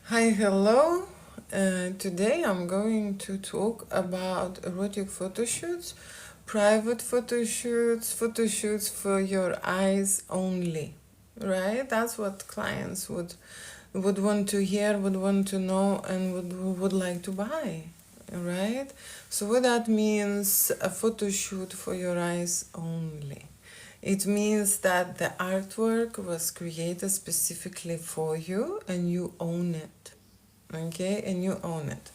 Hi, hello. Today I'm going to talk about erotic photo shoots, private photo shoots for your eyes only. Right? That's what clients would want to hear, would want to know, and would like to buy. Right? So what that means, a photo shoot for your eyes only. It means that the artwork was created specifically for you and you own it. Okay, and you own it.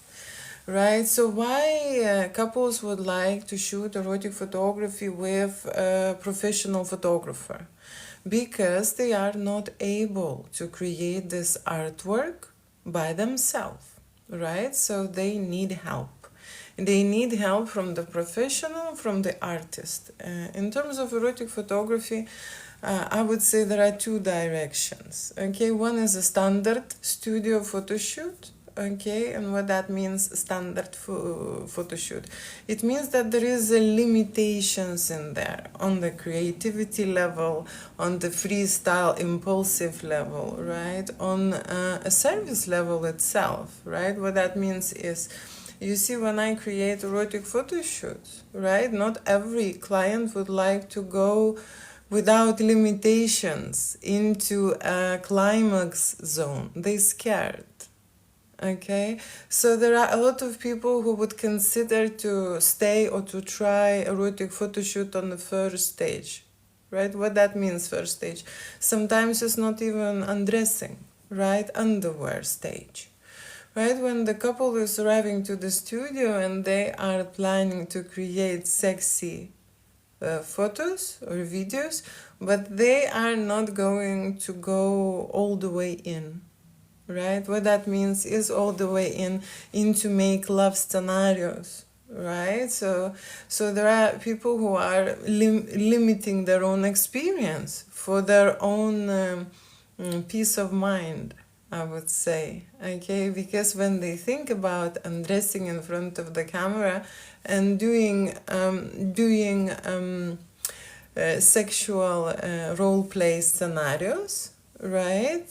Right, so why couples would like to shoot erotic photography with a professional photographer? Because they are not able to create this artwork by themselves, right? So they need help. They need help from the professional, from the artist. In terms of erotic photography, I would say there are two directions. Okay, one is a standard studio photo shoot. Okay, and what that means, standard photo shoot. It means that there is a limitations in there on the creativity level, on the freestyle impulsive level, right? On a service level itself, right? What that means is, you see, when I create erotic photo shoots, right? Not every client would like to go without limitations into a climax zone. They're scared. Okay, so there are a lot of people who would consider to stay or to try erotic photo shoot on the first stage, right? What that means, first stage. Sometimes it's not even undressing, right? Underwear stage, right? When the couple is arriving to the studio and they are planning to create sexy photos or videos, but they are not going to go all the way in, right? What that means is all the way into make love scenarios, right? So there are people who are limiting their own experience for their own peace of mind, I would say. Okay, because when they think about undressing in front of the camera and doing sexual role play scenarios, right?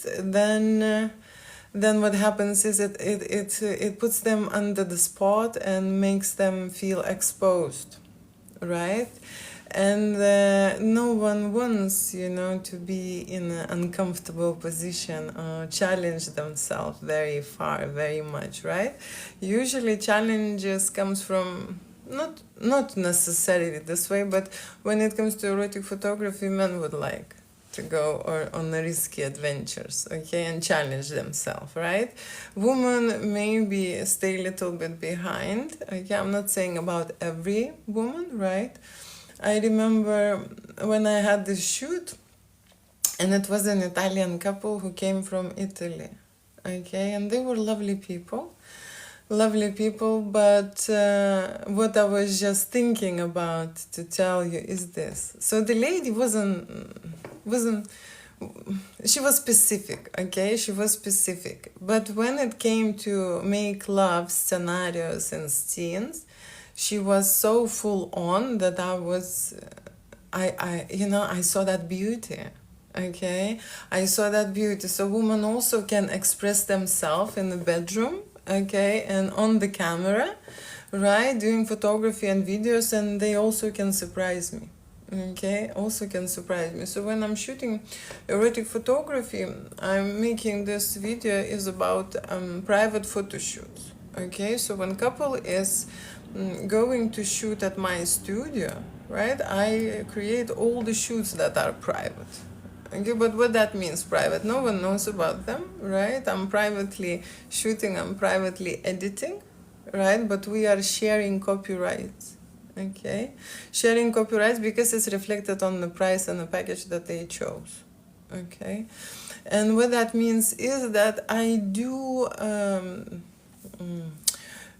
Then what happens is it puts them under the spot and makes them feel exposed, right? And no one wants, to be in an uncomfortable position or challenge themselves very far, very much, right? Usually challenges comes from not necessarily this way, but when it comes to erotic photography, men would like to go or on risky adventures, okay, and challenge themselves, right? Women maybe stay a little bit behind. Okay, I'm not saying about every woman, right? I remember when I had this shoot, and it was an Italian couple who came from Italy, okay, and they were lovely people, but what I was just thinking about to tell you is this. So the lady wasn't she was specific, okay, she was specific, but when it came to make love scenarios and scenes, she was so full on that I saw that beauty. Okay, I saw that beauty. So women also can express themselves in the bedroom, okay, and on the camera, right, doing photography and videos, and they also can surprise me. Okay, also can surprise me. So when I'm shooting erotic photography, I'm making this video is about private photo shoots. Okay, so when couple is going to shoot at my studio, right, I create all the shoots that are private. Okay, but what that means, private? No one knows about them, right? I'm privately shooting, I'm privately editing, right? But we are sharing copyrights, okay? Sharing copyrights because it's reflected on the price and the package that they chose, okay? And what that means is that I do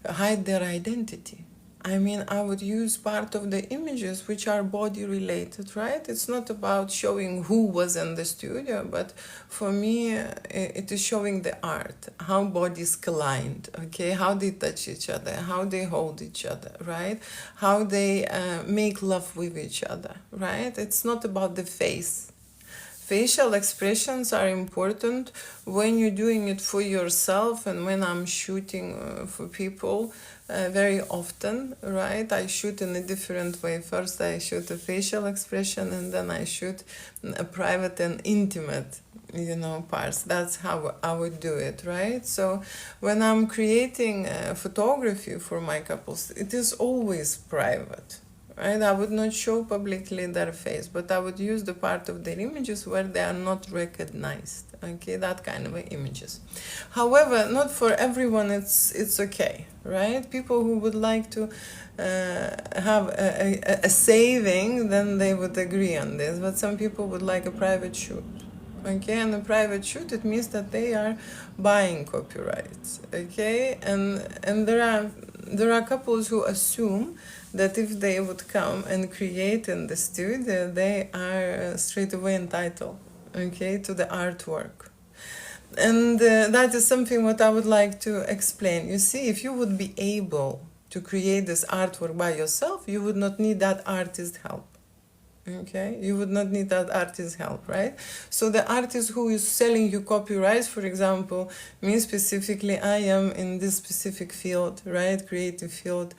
hide their identity. I mean, I would use part of the images which are body related, right? It's not about showing who was in the studio, but for me, it is showing the art, how bodies collide, okay? How they touch each other, how they hold each other, right? How they make love with each other, right? It's not about the face. facial expressions are important when you're doing it for yourself, and when I'm shooting for people very often, right? I shoot in a different way. First I shoot a facial expression, and then I shoot a private and intimate, parts. That's how I would do it, right? So when I'm creating photography for my couples, it is always private, right? I would not show publicly their face, but I would use the part of their images where they are not recognized, okay? That kind of images. However, not for everyone it's okay, right? People who would like to have a saving, then they would agree on this, but some people would like a private shoot. Okay, and a private shoot, it means that they are buying copyrights. Okay, and there are couples who assume that if they would come and create in the studio, they are straight away entitled, okay, to the artwork. And that is something what I would like to explain. You see, if you would be able to create this artwork by yourself, you would not need that artist's help. Okay, you would not need that artist's help, right? So the artist who is selling you copyrights, for example, me specifically, I am in this specific field, right? Creative field,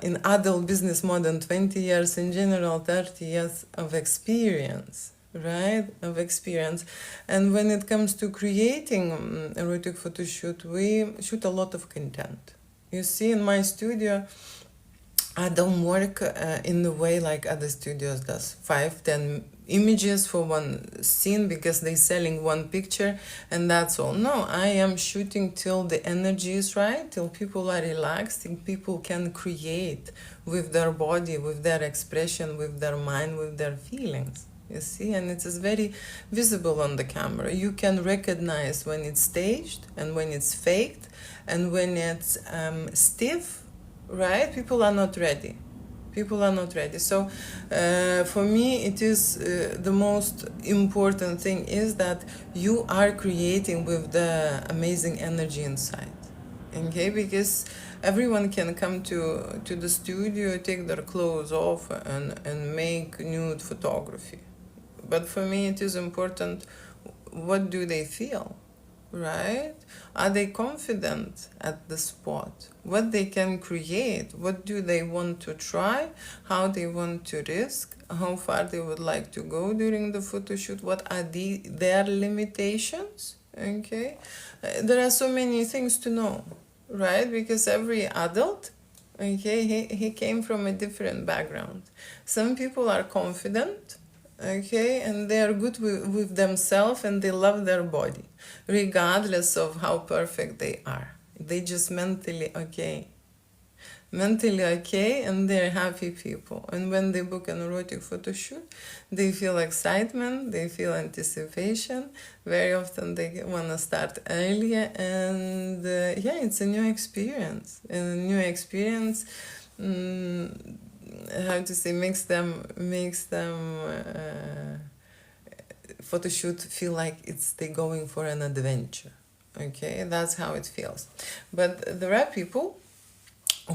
in adult business more than 20 years, in general 30 years of experience, right? Of experience. And when it comes to creating erotic photo shoot, we shoot a lot of content. You see, in my studio, I don't work in the way like other studios does. 5-10 images for one scene because they're selling one picture and that's all. No, I am shooting till the energy is right, till people are relaxed, till people can create with their body, with their expression, with their mind, with their feelings. You see, and it is very visible on the camera. You can recognize when it's staged and when it's faked and when it's stiff. Right? People are not ready. People are not ready. So for me, it is the most important thing is that you are creating with the amazing energy inside. Okay? Because everyone can come to the studio, take their clothes off and make nude photography. But for me, it is important, what do they feel? Right? Are they confident at the spot? What they can create? What do they want to try? How they want to risk? How far they would like to go during the photo shoot? What are their limitations? Okay, there are so many things to know, right? Because every adult, okay, he came from a different background. Some people are confident, okay, and they are good with themselves and they love their body regardless of how perfect they are. They just mentally okay, and they're happy people. And when they book an erotic photo shoot, they feel excitement, they feel anticipation. Very often they want to start earlier, and yeah, it's a new experience. And a new experience, how to say, makes them photo shoot feel like they going for an adventure. Okay, that's how it feels. But there are people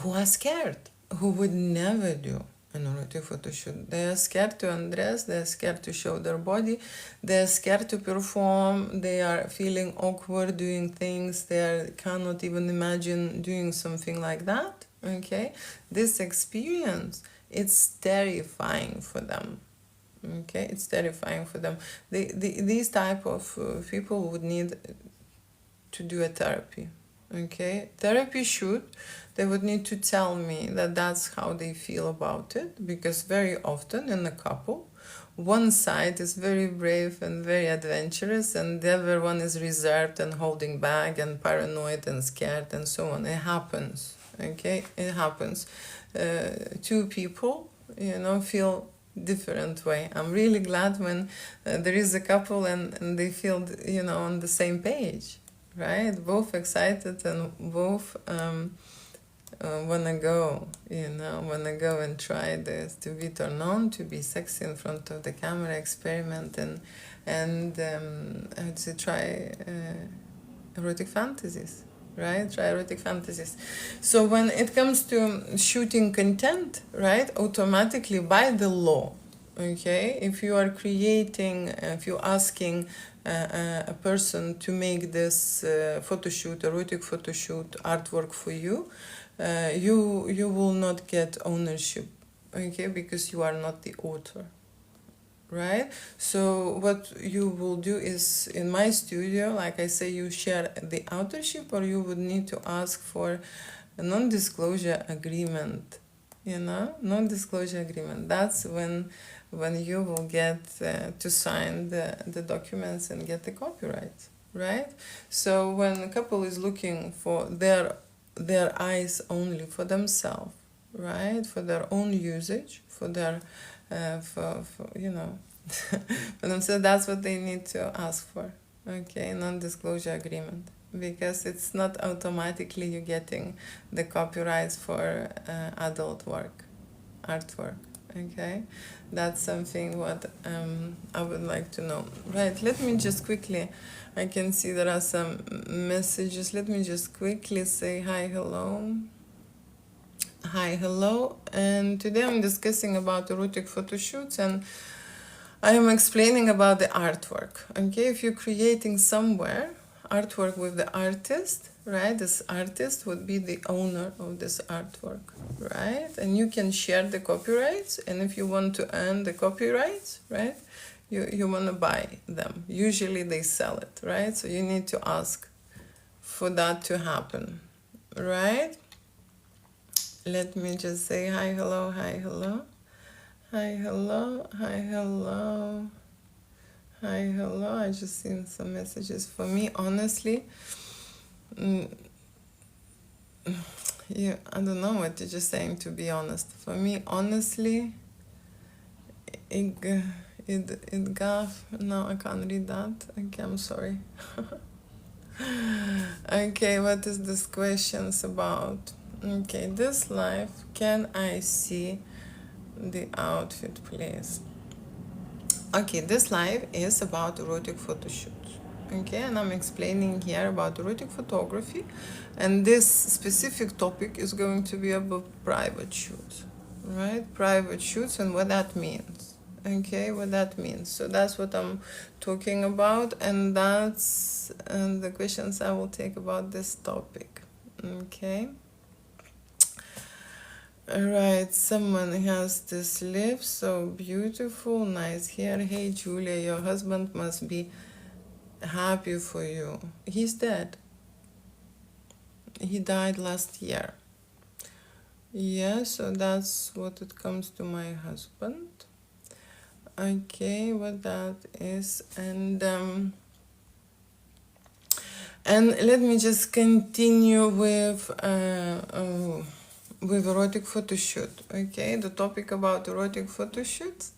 who are scared, who would never do an erotic photo shoot. They are scared to undress, they are scared to show their body, they are scared to perform, they are feeling awkward doing things, they cannot even imagine doing something like that. Okay, this experience, it's terrifying for them. Okay, it's terrifying for them. These type of people would need to do a therapy. Okay, therapy shoot, they would need to tell me that that's how they feel about it, because very often in a couple, one side is very brave and very adventurous and the other one is reserved and holding back and paranoid and scared and so on. It happens. Okay, it happens. Two people, feel different way. I'm really glad when there is a couple and they feel, on the same page, right? Both excited and both wanna go and try this, to be turned on, to be sexy in front of the camera, experiment and to try erotic fantasies. Right? Try erotic fantasies. So when it comes to shooting content, right, automatically by the law, Okay, if you are creating, if you're asking a person to make this photo shoot, erotic photo shoot artwork for you, you will not get ownership, okay, because you are not the author, right? So what you will do is, in my studio, like I say, you share the authorship, or you would need to ask for a non-disclosure agreement, non-disclosure agreement. That's when you will get to sign the documents and get the copyright, right? So when a couple is looking for their eyes only, for themselves, right, for their own usage, for their for for themselves, that's what they need to ask for, okay, non-disclosure agreement, because it's not automatically you getting the copyrights for adult work, artwork, okay. That's something what I would like to know. Right, let me just quickly, I can see there are some messages. Let me just quickly say hi, hello. Hi, hello. And today I'm discussing about erotic photo shoots, and I am explaining about the artwork. Okay, if you're creating somewhere artwork with the artist, right? This artist would be the owner of this artwork, right? And you can share the copyrights, and if you want to earn the copyrights, right? You want to buy them. Usually they sell it, right? So you need to ask for that to happen, right? Let me just say hi, hello, hi, hello. Hi, hello, hi, hello. Hi, hello. I just seen some messages. For me, honestly, yeah, I don't know what you're just saying, to be honest. For me, honestly, it gave, no, I can't read that. Okay, I'm sorry. Okay, what is this questions about? Okay, this live, can I see the outfit, please? Okay, this live is about erotic photo shoots. Okay, and I'm explaining here about erotic photography, and this specific topic is going to be about private shoots, right? Private shoots and what that means. Okay, what that means. So that's what I'm talking about, and that's the questions I will take about this topic. Okay. Right, someone has this lips, so beautiful, nice hair. Hey Julia, your husband must be happy for you. He's dead. He died last year. Yeah, so that's what it comes to my husband. Okay, what that is, and let me just continue with erotic photo shoot. Okay, the topic about erotic photo shoots,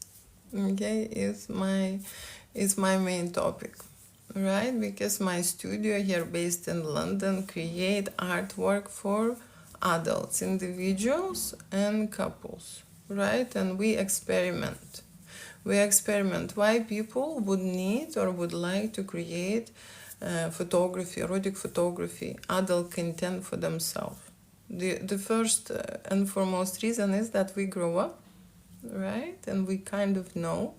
okay, is my main topic, right? Because my studio here, based in London, create artwork for adults, individuals and couples, right? And we experiment why people would need or would like to create photography, erotic photography, adult content for themselves. The first and foremost reason is that we grow up, right? And we kind of know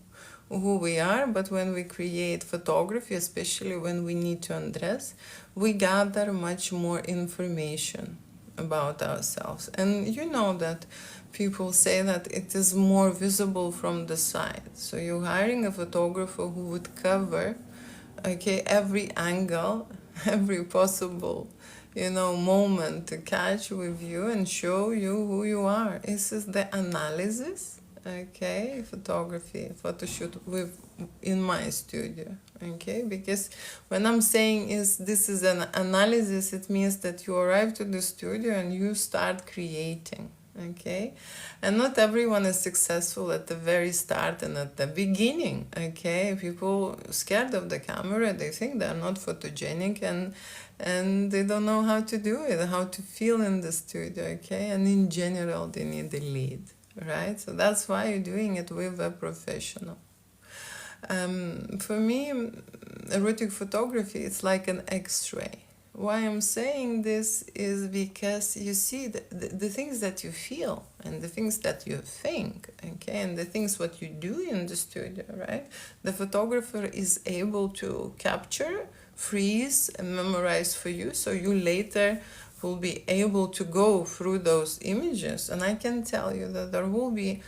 who we are, but when we create photography, especially when we need to undress, we gather much more information about ourselves. And you know that people say that it is more visible from the side. So you're hiring a photographer who would cover, okay, every angle, every possible, moment to catch with you and show you who you are. This is the analysis, okay, photography, photo shoot in my studio, okay, because when I'm saying this is an analysis, it means that you arrive to the studio and you start creating, okay, and not everyone is successful at the very start and at the beginning, okay. People scared of the camera, they think they're not photogenic, and they don't know how to do it, how to feel in the studio, okay, and in general they need the lead, right? So that's why you're doing it with a professional. For me, erotic photography is like an X-ray, Why I'm saying this is because you see the things that you feel and the things that you think, okay, and the things what you do in the studio, right? The photographer is able to capture, freeze, and memorize for you, so you later will be able to go through those images. And I can tell you that there will be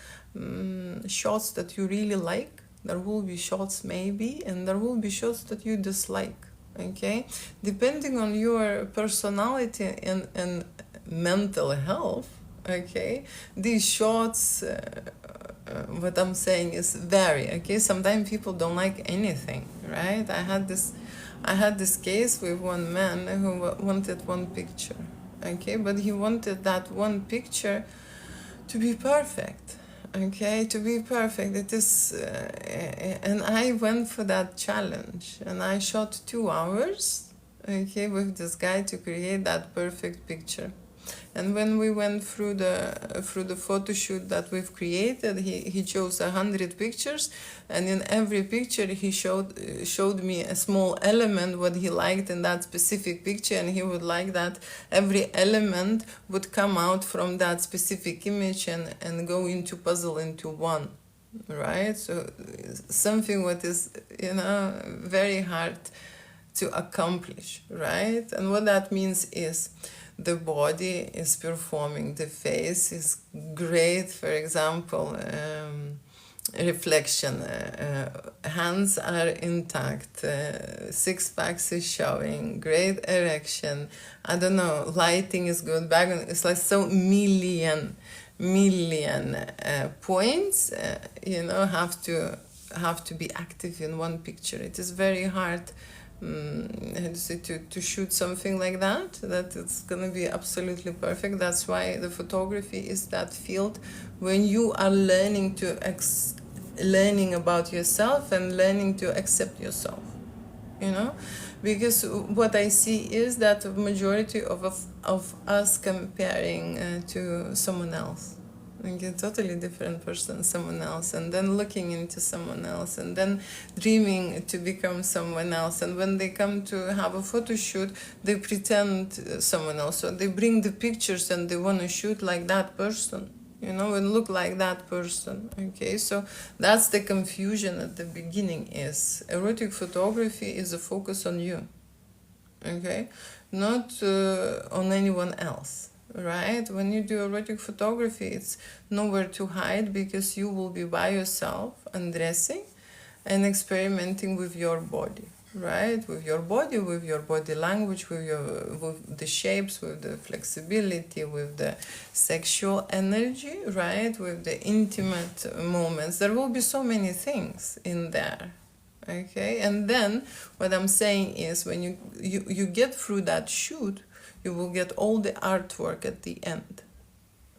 shots that you really like, there will be shots maybe, and there will be shots that you dislike, okay, depending on your personality and mental health, okay. These shots, what I'm saying is vary, okay. Sometimes people don't like anything, right? I had this case with one man who wanted one picture, okay, but he wanted that one picture to be perfect, okay, to be perfect. It is and I went for that challenge, and I shot 2 hours, okay, with this guy to create that perfect picture. And when we went through the photo shoot that we've created, he chose 100 pictures, and in every picture he showed me a small element what he liked in that specific picture, and he would like that every element would come out from that specific image and go into puzzle into one, right? So something what is, you know, very hard to accomplish, right? And what that means is the body is performing, the face is great, for example, reflection, hands are intact, six packs is showing, great erection, I don't know, lighting is good, background, it's like so million points, you know, have to be active in one picture. It is very hard to shoot something like that it's gonna be absolutely perfect. That's why the photography is that field when you are learning learning about yourself and learning to accept yourself, you know, because what I see is that the majority of us comparing to someone else, like a totally different person, someone else, and then looking into someone else, and then dreaming to become someone else. And when they come to have a photo shoot, they pretend someone else. So they bring the pictures and they want to shoot like that person, you know, and look like that person, okay? So that's the confusion at the beginning is erotic photography is a focus on you, okay? Not on anyone else. Right? When you do erotic photography, it's nowhere to hide because you will be by yourself, undressing and experimenting with your body, right? With your body language, with the shapes, with the flexibility, with the sexual energy, right? With the intimate moments. There will be so many things in there. Okay, and then what I'm saying is when you get through that shoot, you will get all the artwork at the end,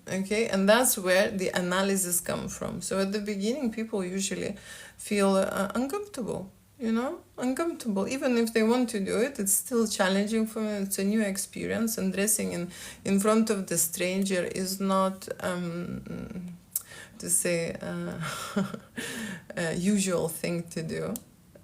okay, and that's where the analysis comes from. So at the beginning people usually feel uncomfortable, you know, uncomfortable. Even if they want to do it, it's still challenging for them. It's a new experience, and dressing in front of the stranger is not to say a usual thing to do,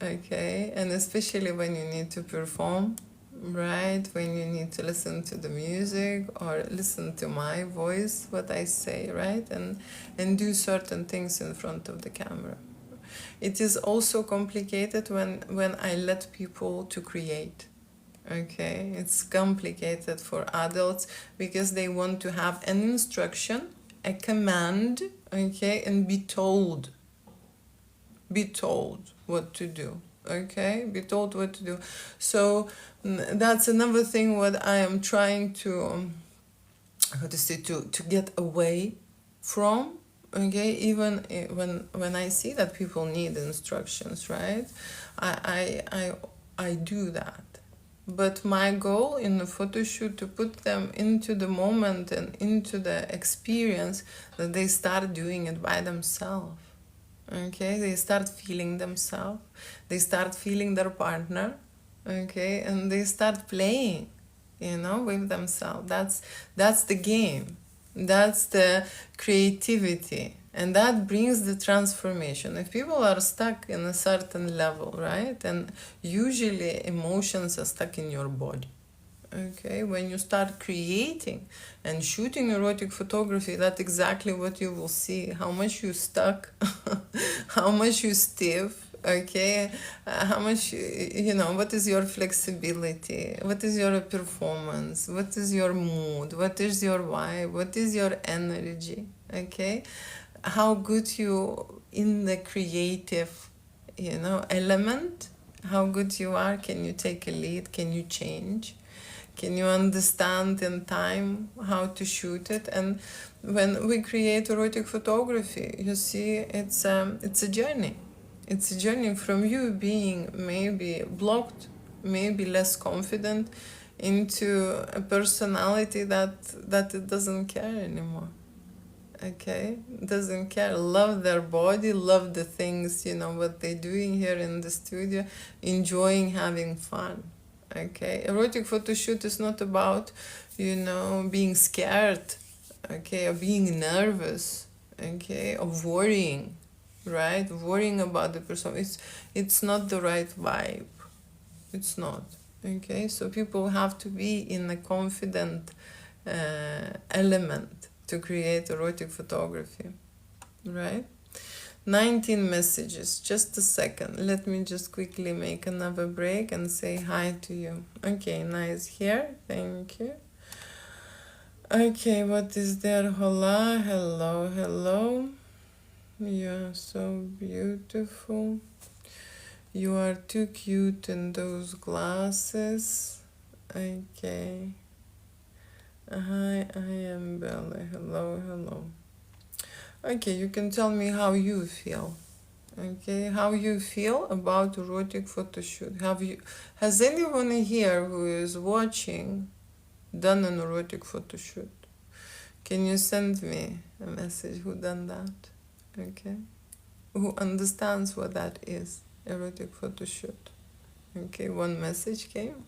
okay, and especially when you need to perform, right, when you need to listen to the music or listen to my voice, what I say, right, and do certain things in front of the camera. It is also complicated when I let people to create, okay. It's complicated for adults because they want to have an instruction, a command, okay, and be told what to do, okay, be told what to do. So that's another thing what I am trying to to get away from, okay. Even when I see that people need instructions, right, I do that. But my goal in the photo shoot to put them into the moment and into the experience that they start doing it by themselves. Okay, they start feeling themselves, they start feeling their partner, okay, and they start playing, you know, with themselves. That's the game, that's the creativity, and that brings the transformation. If people are stuck in a certain level, right, and usually emotions are stuck in your body, Okay, when you start creating and shooting erotic photography, that's exactly what you will see. How much you stuck, how much you stiff, okay, how much, what is your flexibility, what is your performance, what is your mood, what is your vibe, what is your energy, okay, how good you in the creative, element, how good you are, can you take a lead, can you change, can you understand in time how to shoot it? And when we create erotic photography, you see, it's a journey. It's a journey from you being maybe blocked, maybe less confident, into a personality that it doesn't care anymore. Okay, doesn't care, love their body, love the things, what they're doing here in the studio, enjoying having fun. Okay, erotic photo shoot is not about, being scared, okay, or being nervous, okay, or worrying, right, worrying about the person. It's not the right vibe. It's not. Okay, so people have to be in a confident element to create erotic photography, right? 19 messages. Just a second. Let me just quickly make another break and say hi to you. Okay, nice here. Thank you. Okay, what is there? Hola, hello, hello. You're so beautiful. You are too cute in those glasses. Okay. Hi, I am Bella. Hello, hello. Okay, you can tell me how you feel. Okay, how you feel about erotic photo shoot. Has anyone here who is watching done an erotic photo shoot? Can you send me a message who done that? Okay. Who understands what that is, erotic photo shoot? Okay, one message came.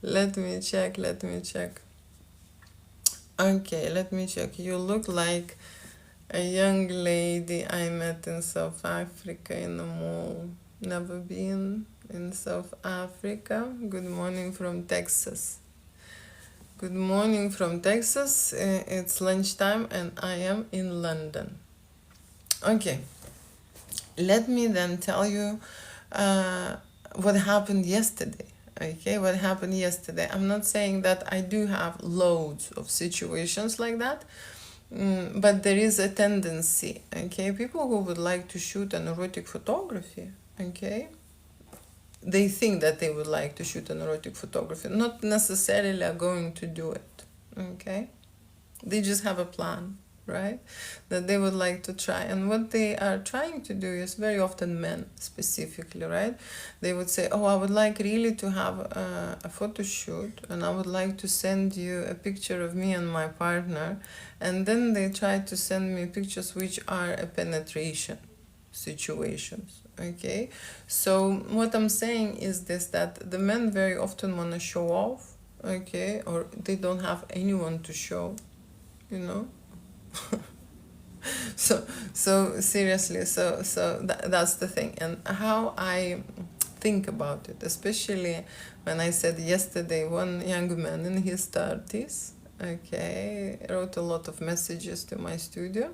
Let me check. Okay, let me check. You look like a young lady I met in South Africa in a mall. Never been in South Africa. Good morning from Texas. Good morning from Texas. It's lunchtime and I am in London. Okay, let me then tell you what happened yesterday. Okay, what happened yesterday. I'm not saying that I do have loads of situations like that, but there is a tendency, okay, people who would like to shoot an erotic photography, okay, they think that they would like to shoot an erotic photography, not necessarily are going to do it, okay, they just have a plan, right, that they would like to try. And what they are trying to do is very often men specifically, right, they would say, oh, I would like really to have a photo shoot and I would like to send you a picture of me and my partner, and then they try to send me pictures which are a penetration situations. Okay, so what I'm saying is this, that the men very often want to show off, okay, or they don't have anyone to show, you know. So seriously, that's the thing. And how I think about it, especially when I said yesterday, one young man in his 30s, okay, wrote a lot of messages to my studio,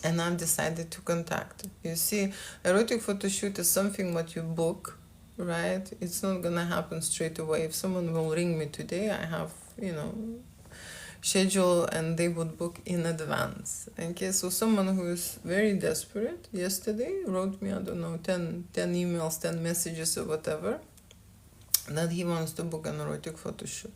and I've decided to contact. You see, erotic photo shoot is something what you book, right? It's not gonna happen straight away. If someone will ring me today, I have, schedule, and they would book in advance. Okay, so someone who is very desperate yesterday wrote me, I don't know, 10 emails, 10 messages or whatever, that he wants to book an erotic photo shoot.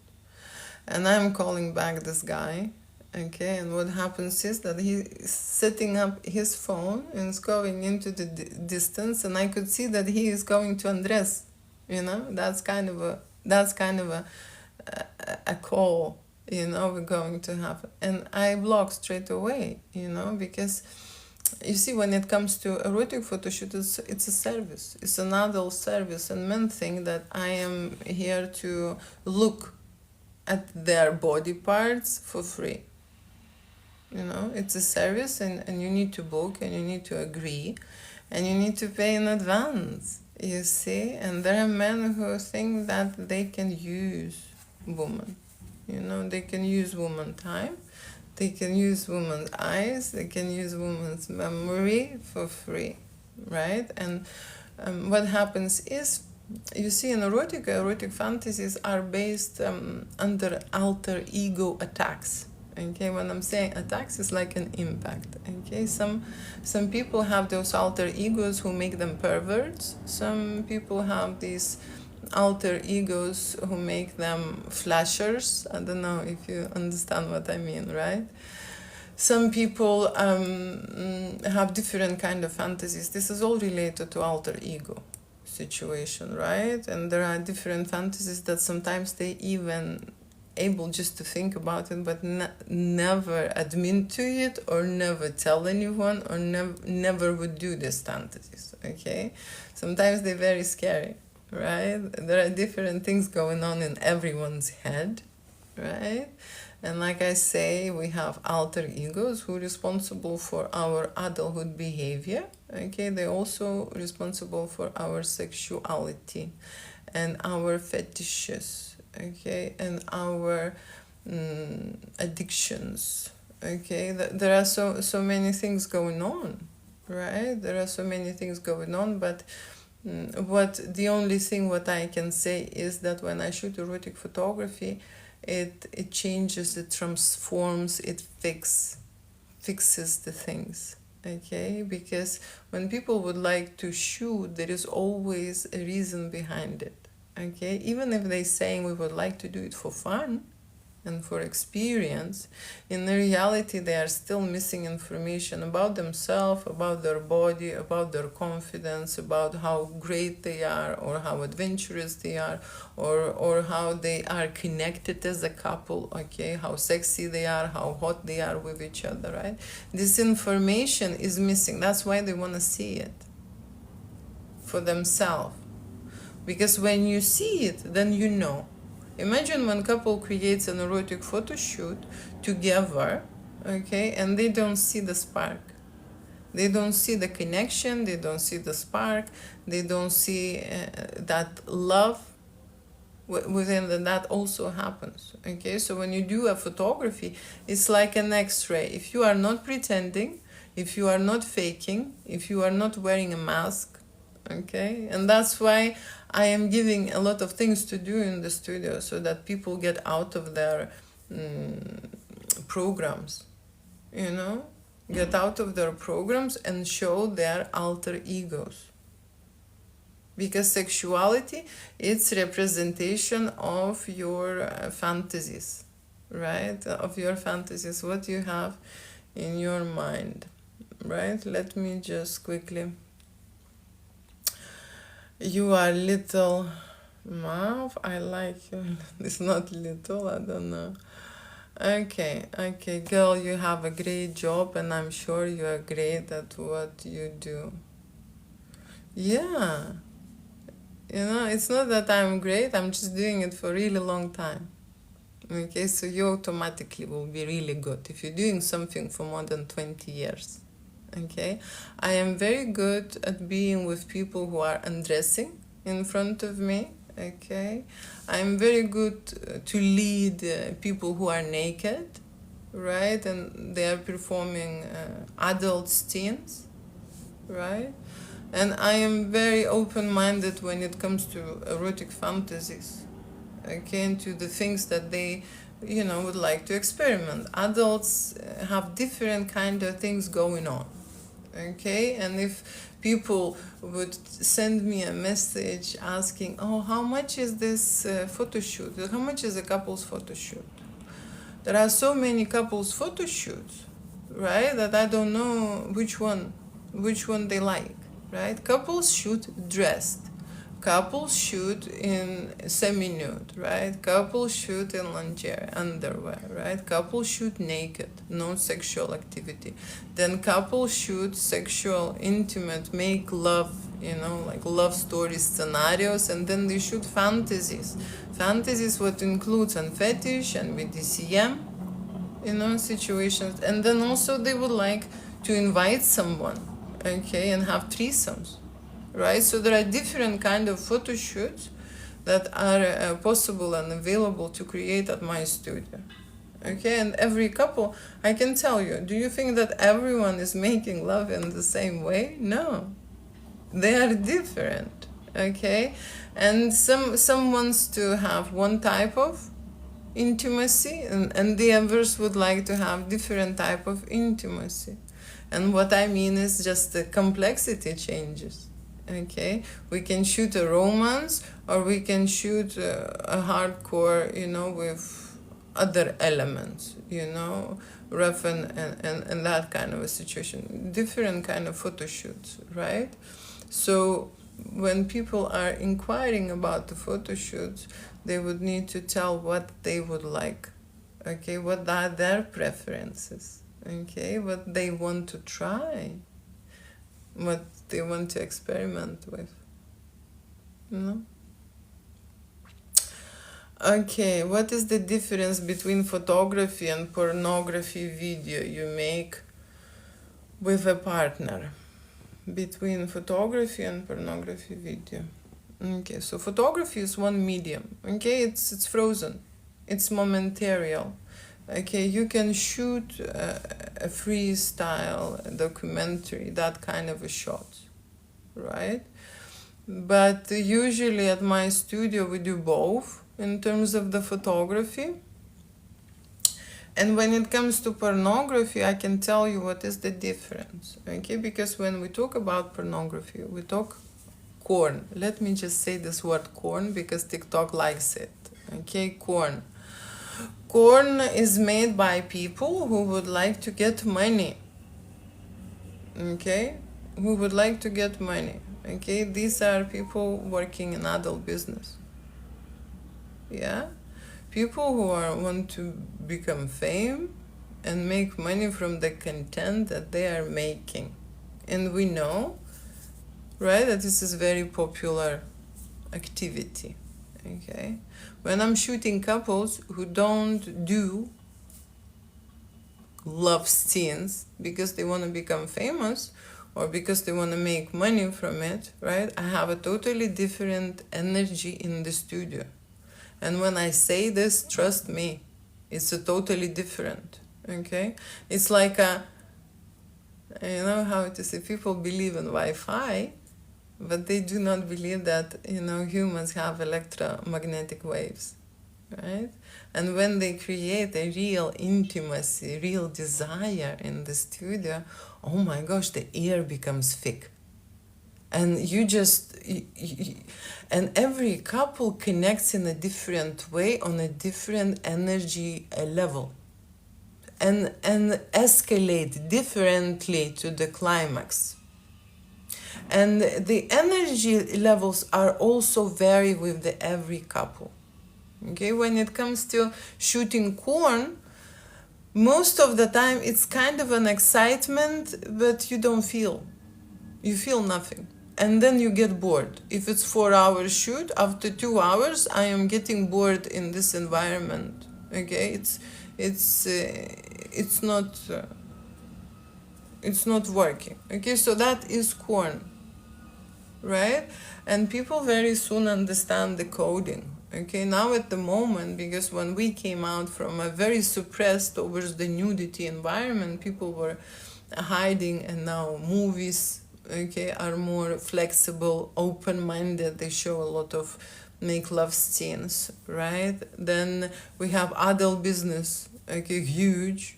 And I'm calling back this guy, okay, and what happens is that he's setting up his phone and is going into the distance, and I could see that he is going to undress, that's kind of a call, we're going to have. And I block straight away, because you see, when it comes to erotic photo shoot, it's a service, it's an adult service, and men think that I am here to look at their body parts for free. It's a service, and you need to book, and you need to agree, and you need to pay in advance. You see, and there are men who think that they can use women. You know, they can use woman time, they can use woman's eyes, they can use woman's memory for free, right? And what happens is, you see, in erotic fantasies are based under alter ego attacks. Okay, when I'm saying attacks, it's like an impact. Okay, some people have those alter egos who make them perverts. Some people have these alter egos who make them flashers. I don't know if you understand what I mean, right? Some people have different kind of fantasies. This is all related to alter ego situation, right? And there are different fantasies that sometimes they even able just to think about it, but never admit to it, or never tell anyone, or never would do these fantasies. Okay, sometimes they're very scary, right? There are different things going on in everyone's head, right? And like I say, we have alter egos who are responsible for our adulthood behavior. Okay, they're also responsible for our sexuality and our fetishes. Okay, and our addictions. Okay, there are so many things going on, right? There are so many things going on, but what the only thing what I can say is that when I shoot erotic photography, it changes, it transforms, it fixes the things. Okay, because when people would like to shoot, there is always a reason behind it. Okay, even if they're saying we would like to do it for fun and for experience, in the reality they are still missing information about themselves, about their body, about their confidence, about how great they are, or how adventurous they are, or how they are connected as a couple. Okay, how sexy they are, how hot they are with each other, right? This information is missing. That's why they want to see it for themselves. Because when you see it, then you know. Imagine when couple creates an erotic photo shoot together, okay, and they don't see the spark. They don't see the connection, they don't see the spark, they don't see that love within that also happens. Okay, so when you do a photography, it's like an X-ray. If you are not pretending, if you are not faking, if you are not wearing a mask, okay, and that's why I am giving a lot of things to do in the studio, so that people get out of their programs, you know, get out of their programs and show their alter egos. Because sexuality, it's representation of your fantasies, right? Of your fantasies, what you have in your mind, right? Let me just quickly. You are little mouth. I like you. It's not little, I don't know. Okay, girl, you have a great job, and I'm sure you are great at what you do. Yeah, you know, it's not that I'm great, I'm just doing it for a really long time. Okay, so you automatically will be really good if you're doing something for more than 20 years. Okay, I am very good at being with people who are undressing in front of me. Okay, I'm very good to lead people who are naked, right? And they are performing adult scenes, right? And I am very open-minded when it comes to erotic fantasies, okay, and to the things that they, you know, would like to experiment. Adults have different kind of things going on, okay, and if people would send me a message asking, oh, how much is this photo shoot? How much is a couple's photo shoot? There are so many couples photo shoots, right, that I don't know which one they like, right? Couples shoot dressed. Couples shoot in semi-nude, right? Couples shoot in lingerie, underwear, right? Couples shoot naked, no sexual activity. Then couples shoot sexual, intimate, make love, you know, like love story scenarios, and then they shoot fantasies. Fantasies, what includes and fetish and BDSM, you know, situations. And then also they would like to invite someone, okay, and have threesomes. right? So there are different kind of photo shoots that are possible and available to create at my studio. Okay, and every couple, I can tell you, do you think that everyone is making love in the same way? No, they are different. Okay, and some wants to have one type of intimacy, and the others would like to have different type of intimacy. And what I mean is just the complexity changes. Okay, we can shoot a romance, or we can shoot a hardcore, with other elements, rough and that kind of a situation. Different kind of photo shoots, right? So when people are inquiring about the photo shoots, they would need to tell what they would like, okay, what are their preferences, okay, what they want to try, what they want to experiment with, Okay, what is the difference between photography and pornography video you make with a partner? Between photography and pornography video. Okay, so photography is one medium. Okay, it's frozen. It's momentarial. Okay, you can shoot a freestyle documentary, that kind of a shot, right? But usually at my studio we do both in terms of the photography. And when it comes to pornography, I can tell you what is the difference, okay? Because when we talk about pornography, we talk porn. Let me just say this word porn because TikTok likes it, okay? Porn. Porn is made by people who would like to get money, okay? Who would like to get money, okay? These are people working in adult business, yeah? People who want to become fame and make money from the content that they are making. And we know, right, that this is very popular activity, okay? When I'm shooting couples who don't do love scenes because they want to become famous or because they want to make money from it, right, I have a totally different energy in the studio. And when I say this, trust me, it's a totally different, okay? It's like how to say, people believe in Wi-Fi, but they do not believe that, humans have electromagnetic waves, right? And when they create a real intimacy, real desire in the studio, oh my gosh, the air becomes thick. And and every couple connects in a different way on a different energy level and escalate differently to the climax. And the energy levels are also vary with every couple. Okay, when it comes to shooting porn, most of the time it's kind of an excitement, but you feel nothing. And then you get bored. If it's 4 hours shoot, after 2 hours, I am getting bored in this environment. Okay, it's not working. Okay, so that is porn, right? And people very soon understand the coding. Okay, now at the moment, because when we came out from a very suppressed towards the nudity environment, people were hiding, and now movies, okay, are more flexible, open-minded. They show a lot of make love scenes, right? Then we have adult business, okay, huge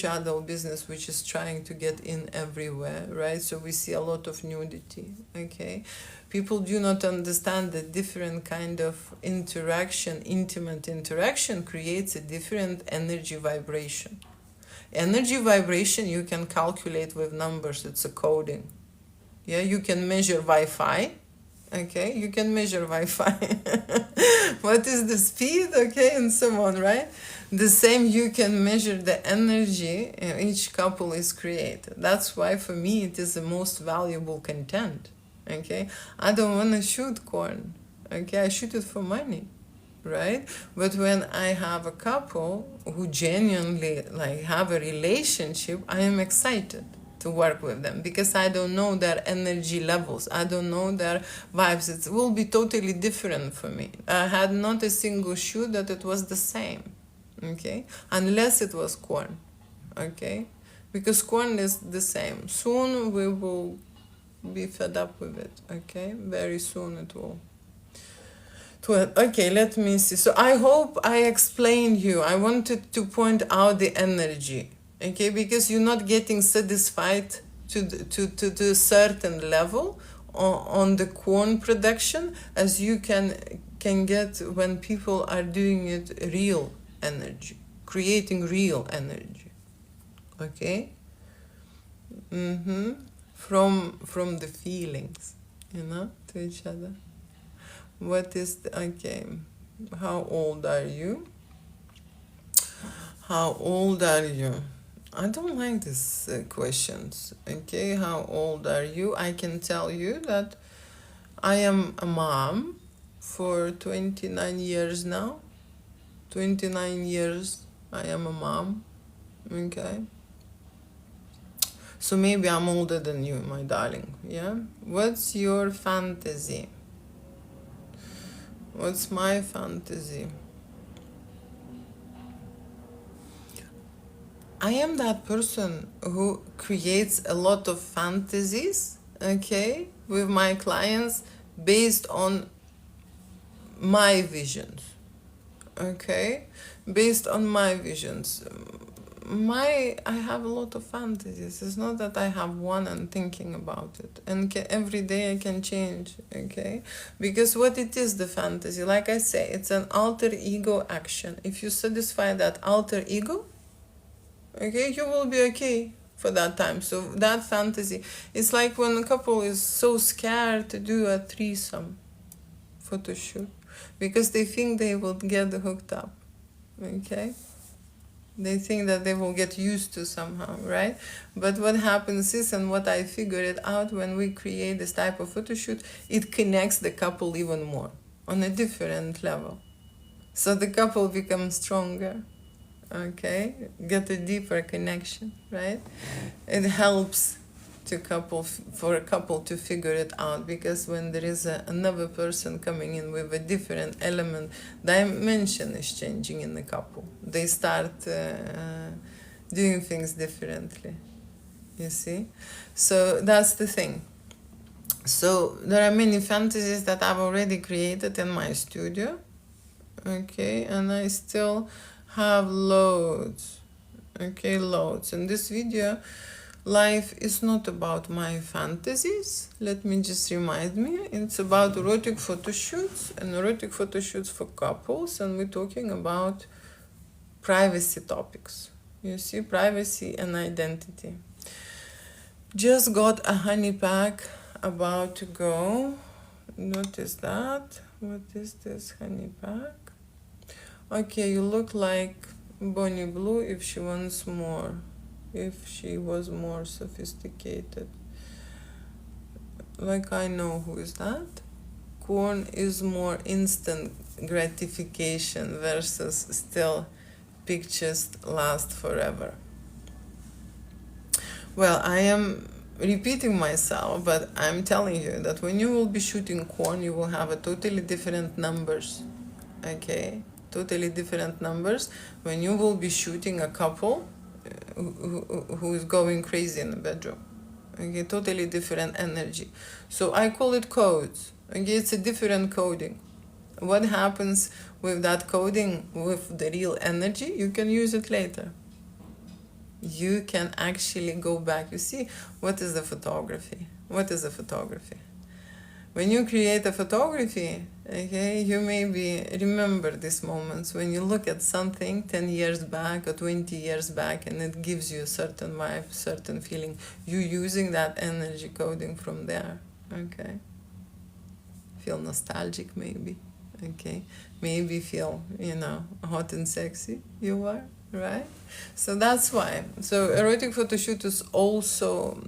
adult business, which is trying to get in everywhere, right? So we see a lot of nudity, okay? People do not understand that different kind of interaction, intimate interaction, creates a different energy vibration. Energy vibration you can calculate with numbers, it's a coding. Yeah, you can measure Wi-Fi. Okay, you can measure Wi-Fi. What is the speed? Okay, and so on, right? The same, you can measure the energy each couple is created. That's why for me it is the most valuable content. Okay, I don't want to shoot porn. Okay, I shoot it for money, right? But when I have a couple who genuinely have a relationship, I am excited. to work with them, because I don't know their energy levels. I don't know their vibes. It will be totally different for me. I had not a single shoot that it was the same, okay? Unless it was corn, okay? Because corn is the same. Soon we will be fed up with it, okay? Very soon it will. Okay, let me see. So I hope I explained you. I wanted to point out the energy, okay? Because you're not getting satisfied to a certain level on the corn production as you can get when people are doing it real energy, creating real energy, okay? From the feelings, to each other. What is okay? How old are you? How old are you? I don't like these questions. Okay, how old are you? I can tell you that I am a mom for 29 years now. 29 years I am a mom. Okay. So maybe I'm older than you, my darling. Yeah? What's your fantasy? What's my fantasy? I am that person who creates a lot of fantasies, okay, with my clients based on my visions, okay, based on my visions. I have a lot of fantasies. It's not that I have one and thinking about it, and every day I can change, okay? Because what it is, the fantasy, like I say, it's an alter ego action. If you satisfy that alter ego, okay, you will be okay for that time. So that fantasy, it's like when a couple is so scared to do a threesome photo shoot because they think they will get hooked up, okay? They think that they will get used to somehow, right? But what happens is, and what I figured it out when we create this type of photo shoot, it connects the couple even more on a different level. So the couple becomes stronger, okay? Get a deeper connection, right? It helps for a couple to figure it out, because when there is another person coming in with a different element, dimension is changing in the couple. They start doing things differently, you see? So that's the thing. So there are many fantasies that I've already created in my studio, okay? And I still have loads, okay, loads. In this video, life is not about my fantasies. Let me just remind me. It's about erotic photo shoots and erotic photo shoots for couples, and we're talking about privacy topics. You see, privacy and identity. Just got a honey pack about to go. What is that? What is this honey pack? Okay, you look like Bonnie Blue if she wants more. If she was more sophisticated. Like, I know who is that. Corn is more instant gratification versus still pictures last forever. Well, I am repeating myself, but I'm telling you that when you will be shooting corn, you will have a totally different numbers, okay? Totally different numbers when you will be shooting a couple who is going crazy in the bedroom. Okay, totally different energy. So I call it codes. Okay, it's a different coding. What happens with that coding with the real energy, you can use it later. You can actually go back. You see, what is the photography? What is the photography? When you create a photography, okay, you maybe remember these moments when you look at something 10 years back or 20 years back, and it gives you a certain vibe, certain feeling. You using that energy coding from there, okay? Feel nostalgic maybe, okay? Maybe feel, hot and sexy you are, right? So that's why. So erotic photo shoot is also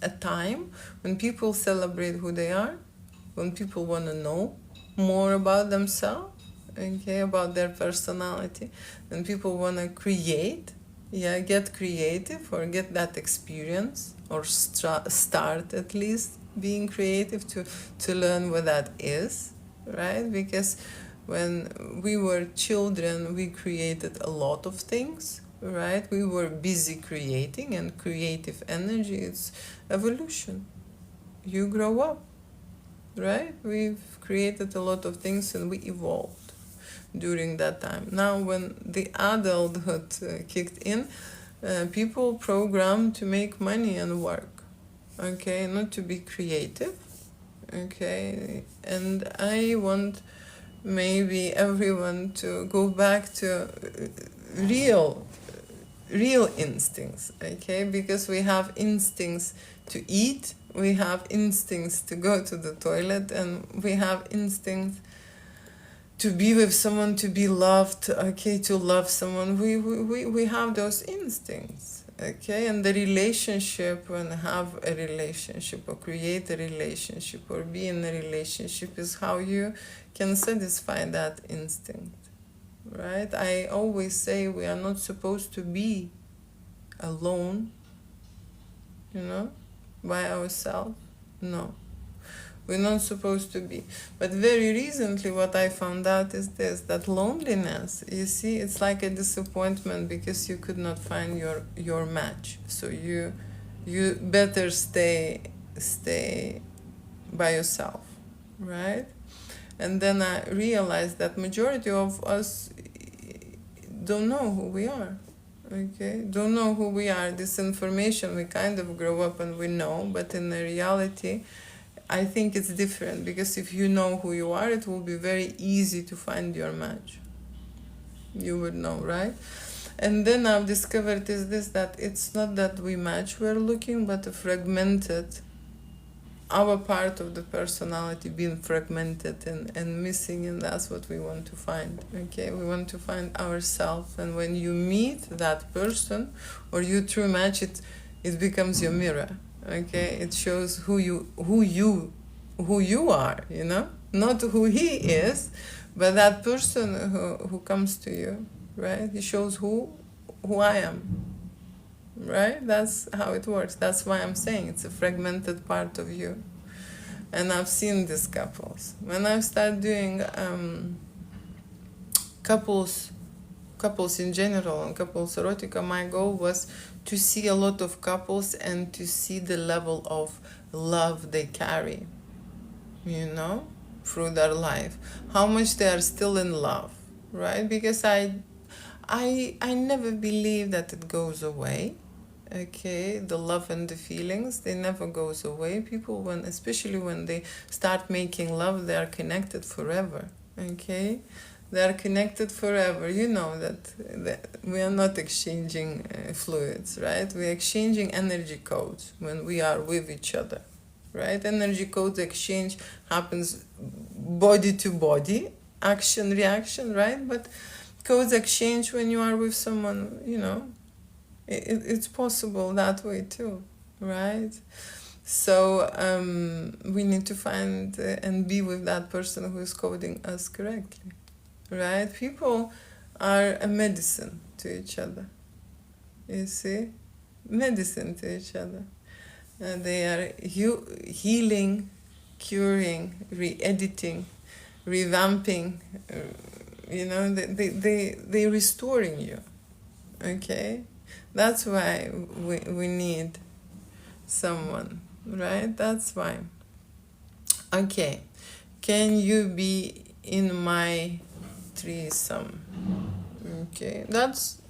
a time when people celebrate who they are, when people want to know more about themselves, okay, about their personality, when people want to create, Yeah, get creative or get that experience, or start at least being creative to learn what that is, right? Because when we were children, we created a lot of things, right? We were busy creating, and creative energy, it's evolution. You grow up, right? We've created a lot of things and we evolved during that time. Now, when the adulthood kicked in, people programmed to make money and work, okay, not to be creative, okay. And I want maybe everyone to go back to real real instincts, okay, because we have instincts to eat, we have instincts to go to the toilet, and we have instincts to be with someone, to be loved, okay, to love someone. We have those instincts, okay. And the relationship, and have a relationship or create a relationship or be in a relationship, is how you can satisfy that instinct, right? I always say we are not supposed to be alone, you know, by ourselves. No, we're not supposed to be. But very recently, what I found out is this, that loneliness, you see, it's like a disappointment because you could not find your match. So you better stay by yourself, right? And then I realized that majority of us don't know who we are, okay, don't know who we are. This information we kind of grow up and we know, but in the reality I think it's different, because if you know who you are, it will be very easy to find your match. You would know, right? And then I've discovered is this, that it's not that we match we're looking, but a fragmented, our part of the personality being fragmented and missing, and that's what we want to find, okay. We want to find ourselves, and when you meet that person or you true match, it becomes your mirror, okay. It shows who you are, you know, not who he is, but that person who comes to you, right? He shows who I am, right? That's how it works. That's why I'm saying it's a fragmented part of you. And I've seen these couples. When I started doing couples in general and couples erotica, my goal was to see a lot of couples and to see the level of love they carry, you know, through their life, how much they are still in love, right? Because I never believe that it goes away, okay. The love and the feelings, they never goes away. People, especially when they start making love, they are connected forever, okay. They are connected forever. You know that we are not exchanging fluids, right? We are exchanging energy codes when we are with each other, right? Energy codes exchange happens body to body, action, reaction, right? But codes exchange when you are with someone, you know, it's possible that way too, right? So we need to find and be with that person who is coding us correctly, right? People are a medicine to each other, you see, medicine to each other. They are healing, curing, re-editing, revamping, you know, they restoring you, okay. That's why we need someone, right? That's why. Okay, can you be in my threesome? Okay, that's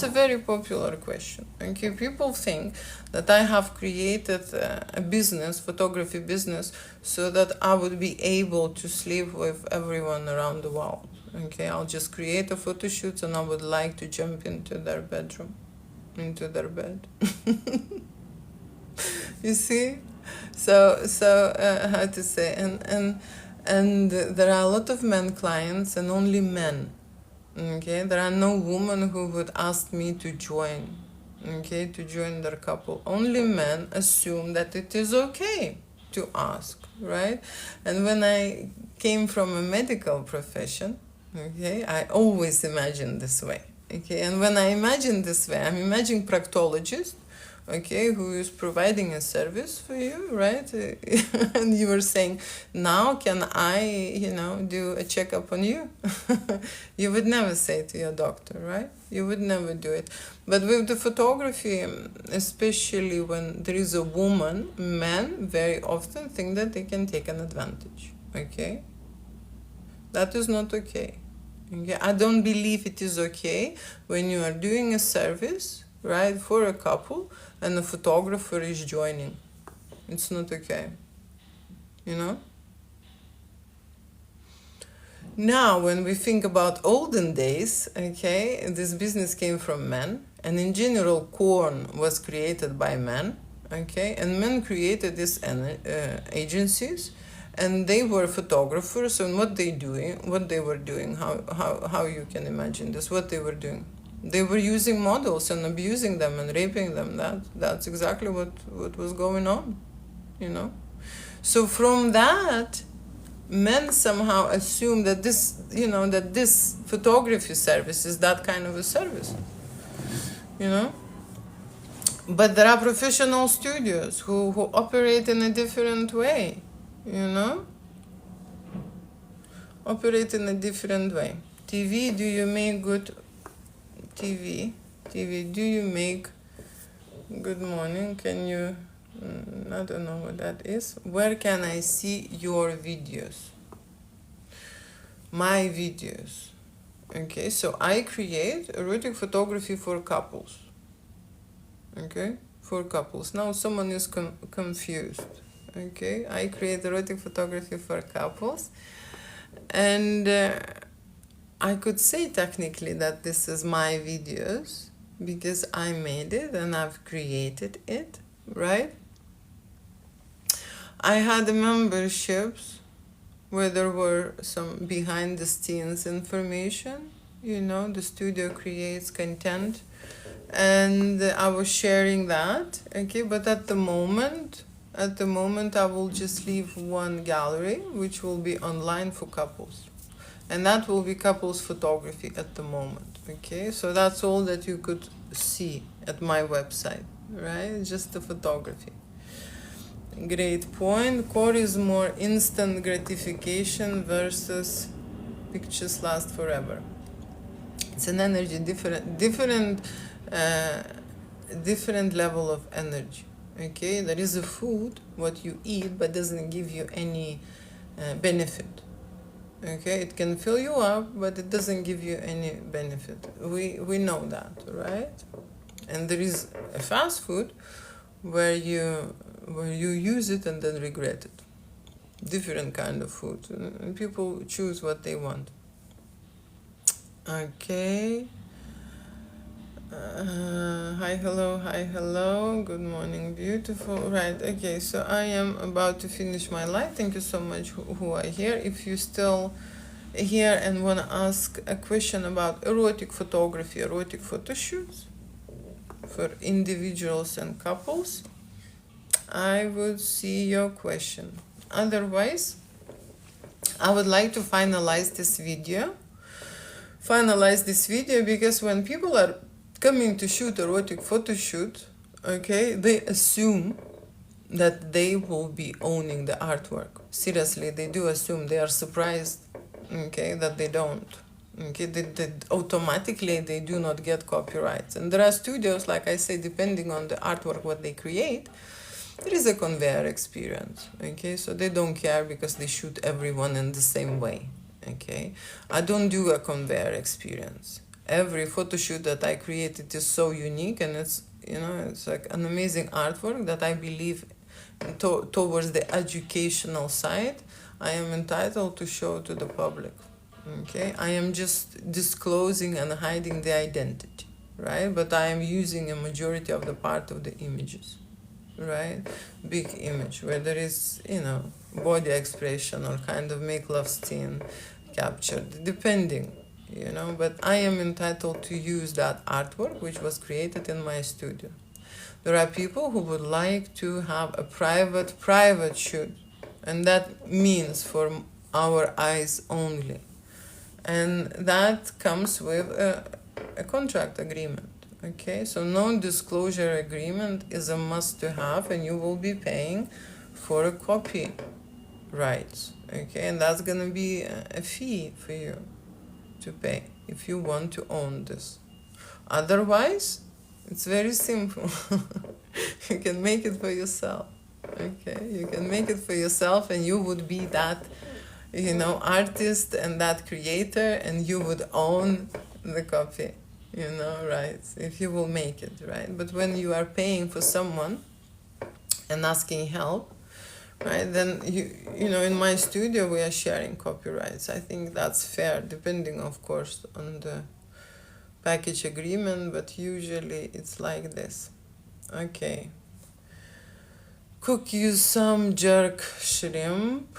a very popular question. Okay, people think that I have created a business, photography business, so that I would be able to sleep with everyone around the world. Okay, I'll just create a photo shoot and I would like to jump into their bedroom, into their bed. You see, so how to say, and there are a lot of men clients and only men. Okay, there are no women who would ask me to join, okay, to join their couple. Only men assume that it is okay to ask, right? And when I came from a medical profession, okay, I always imagined this way. Okay, and when I imagine this way, I'm imagining proctologist, okay, who is providing a service for you, right? And you were saying, now can I, do a checkup on you? You would never say to your doctor, right? You would never do it. But with the photography, especially when there is a woman, men very often think that they can take an advantage, okay? That is not okay. Okay, I don't believe it is okay when you are doing a service, right, for a couple and a photographer is joining. It's not okay. You know? Now, when we think about olden days, okay, this business came from men, and in general, corn was created by men, okay, and men created these agencies, and they were photographers, and what they were doing, how you can imagine this, what they were doing. They were using models and abusing them and raping them. That's exactly what was going on, you know. So from that, men somehow assume that this photography service is that kind of a service, you know. But there are professional studios who operate in a different way, you know. Operate in a different way. TV, do you make good TV? TV, do you make good morning? Can you I don't know what that is. Where can I see your videos? My videos. Okay, so I create erotic photography for couples. Okay, for couples. Now someone is confused. Okay, I create erotic photography for couples, and I could say technically that this is my videos because I made it and I've created it, right? I had memberships where there were some behind the scenes information. You know, the studio creates content and I was sharing that. Okay, but at the moment I will just leave one gallery which will be online for couples, and that will be couples photography at the moment. Okay, so that's all that you could see at my website, right? Just the photography. Great point. Core is more instant gratification versus pictures last forever. It's an energy different level of energy. Okay, there is a food what you eat but doesn't give you any benefit. Okay, it can fill you up but it doesn't give you any benefit. We know that, right? And there is a fast food where you use it and then regret it. Different kind of food, and people choose what they want. Okay. Hi, hello. Good morning, beautiful. Right, okay, so I am about to finish my live. Thank you so much who are here. If you still here and want to ask a question about erotic photography, erotic photo shoots for individuals and couples, I would see your question. Otherwise, I would like to finalize this video because when people are coming to shoot erotic photo shoot, okay, they assume that they will be owning the artwork. Seriously, they do assume. They are surprised, okay, that they don't. Okay, they automatically they do not get copyrights. And there are studios, like I say, depending on the artwork what they create, there is a conveyor experience. Okay, so they don't care because they shoot everyone in the same way. Okay, I don't do a conveyor experience. Every photo shoot that I created is so unique, and it's like an amazing artwork that I believe towards the educational side I am entitled to show to the public. Okay, I am just disclosing and hiding the identity, right? But I am using a majority of the part of the images, right? Big image where there is, body expression or kind of make love scene captured, depending, but I am entitled to use that artwork which was created in my studio. There are people who would like to have a private shoot, and that means for our eyes only. And that comes with a contract agreement. Okay, so non-disclosure agreement is a must to have, and you will be paying for a copy rights. Okay, and that's gonna be a fee for you to pay if you want to own this. Otherwise, it's very simple. You can make it for yourself. Okay, you can make it for yourself, and you would be that, artist and that creator, and you would own the copy, right? If you will make it, right? But when you are paying for someone and asking help, right, then in my studio we are sharing copyrights. I think that's fair, depending, of course, on the package agreement, but usually it's like this. Okay. Cook you some jerk shrimp.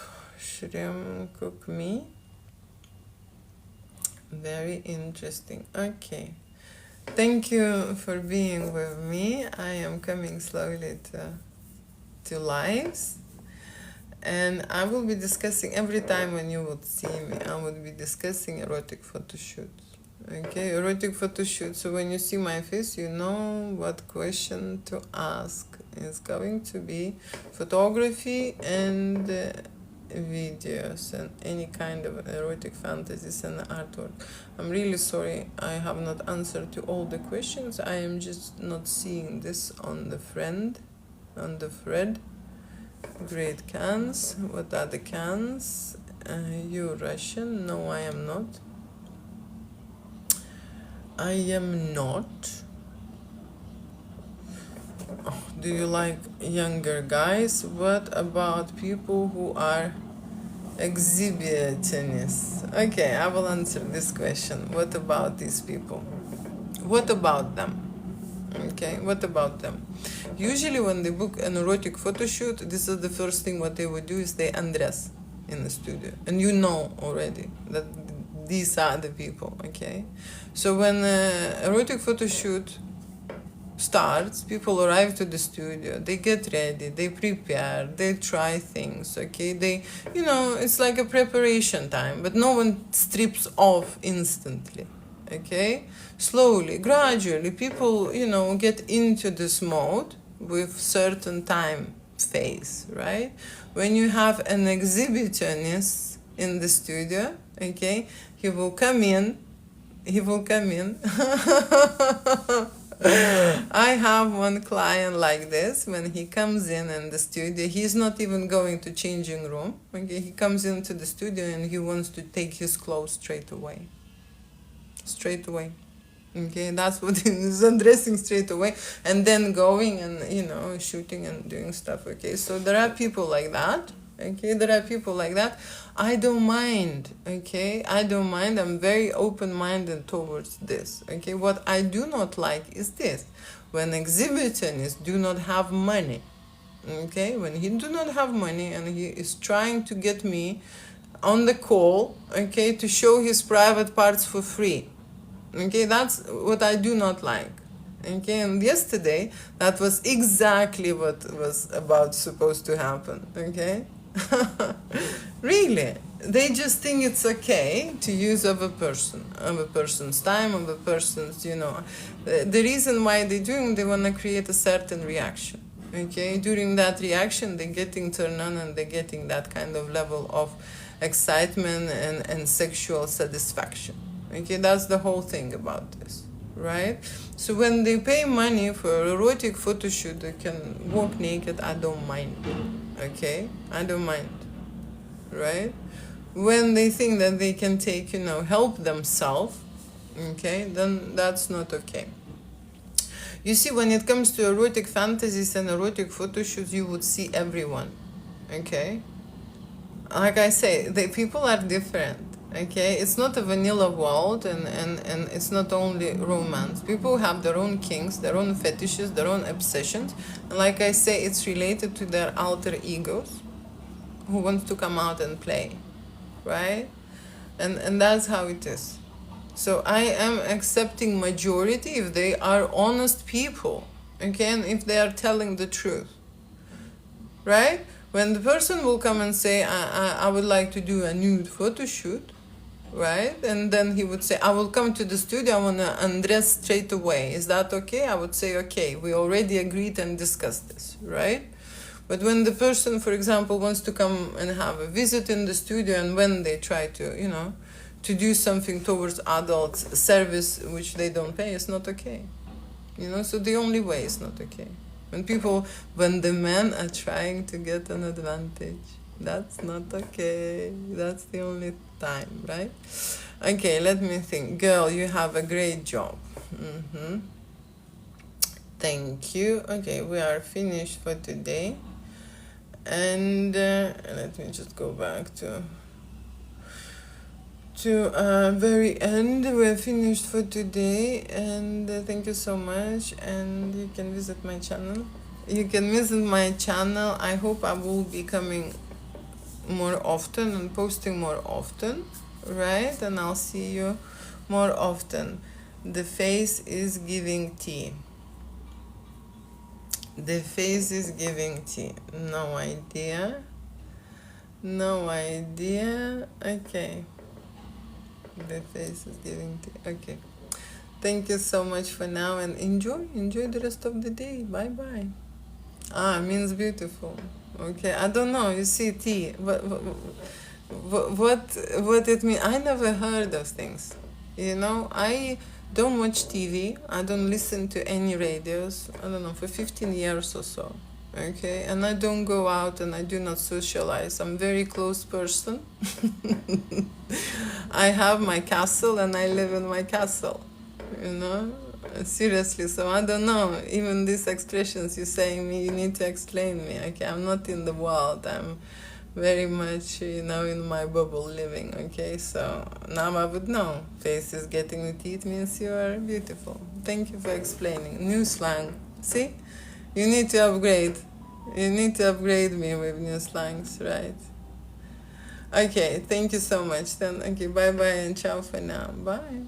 Cook me. Very interesting. Okay. Thank you for being with me. I am coming slowly to lives. And I will be discussing, every time when you would see me, I would be discussing erotic photo shoots. Okay, erotic photo shoots. So when you see my face, you know what question to ask. It's going to be photography and videos and any kind of erotic fantasies and artwork. I'm really sorry I have not answered to all the questions. I am just not seeing this on the thread. Great cans. What are the cans? You Russian? No, I am not. I am not. Oh, do you like younger guys? What about people who are exhibitionists? Okay, I will answer this question. What about these people? What about them? Okay, what about them? Usually when they book an erotic photo shoot, this is the first thing what they would do is they undress in the studio. And you know already that these are the people, okay? So when an erotic photo shoot starts, people arrive to the studio, they get ready, they prepare, they try things, okay? They, it's like a preparation time, but no one strips off instantly, okay? Slowly, gradually, people, get into this mode with certain time phase, right? When you have an exhibitionist in the studio, okay, he will come in. I have one client like this. When he comes in the studio, he's not even going to changing room. Okay, he comes into the studio and he wants to take his clothes straight away. Okay, that's what he's undressing straight away, and then going and shooting and doing stuff. Okay, so there are people like that. Okay, there are people like that. I don't mind. Okay, I don't mind. I'm very open-minded towards this. Okay, what I do not like is this: when exhibitionists do not have money. Okay, when he do not have money and he is trying to get me on the call, okay, to show his private parts for free. Okay, that's what I do not like. Okay, and yesterday that was exactly what was supposed to happen. Okay. Really, they just think it's okay to use of a person's time, of a person's, the reason why they want to create a certain reaction. Okay, during that reaction, they're getting turned on and they're getting that kind of level of excitement and sexual satisfaction. Okay, that's the whole thing about this, right? So when they pay money for an erotic photo shoot, they can walk naked. I don't mind. Okay, I don't mind, right? When they think that they can take, help themselves, okay, then that's not okay. You see, when it comes to erotic fantasies and erotic photo shoots, you would see everyone, okay? Like I say, the people are different, okay? It's not a vanilla world, and it's not only romance. People have their own kinks, their own fetishes, their own obsessions. And like I say, it's related to their alter egos who wants to come out and play, right? And that's how it is. So I am accepting majority if they are honest people, okay? And if they are telling the truth, right? When the person will come and say, I would like to do a nude photo shoot, right? And then he would say, I will come to the studio, I want to undress straight away. Is that okay? I would say, okay, we already agreed and discussed this, right? But when the person, for example, wants to come and have a visit in the studio, and when they try to, to do something towards adults, service which they don't pay, it's not okay. So the only way is not okay. When the men are trying to get an advantage, that's not okay. That's the only time, right? Okay, let me think. Girl, you have a great job. Thank you. Okay, we are finished for today. And let me just go back to very end. We're finished for today, and thank you so much. And you can visit my channel. I hope I will be coming more often and posting more often, right? And I'll see you more often. The face is giving tea. The face is giving tea. No idea. Okay. The face is giving tea. Okay. Thank you so much for now, and enjoy the rest of the day. Bye bye. Means beautiful. Okay, I don't know. You see, tea. What it means? I never heard of things. I don't watch TV. I don't listen to any radios. I don't know, for 15 years or so. Okay, and I don't go out, and I do not socialize. I'm a very close person. I have my castle, and I live in my castle. Seriously. So I don't know. Even these expressions you're saying me, you need to explain me. Okay, I'm not in the world. I'm very much, in my bubble living. Okay, so now I would know. Face is getting the teeth means you are beautiful. Thank you for explaining. New slang. See? You need to upgrade. You need to upgrade me with new slangs, right? Okay, thank you so much. Then, okay, bye-bye and ciao for now. Bye.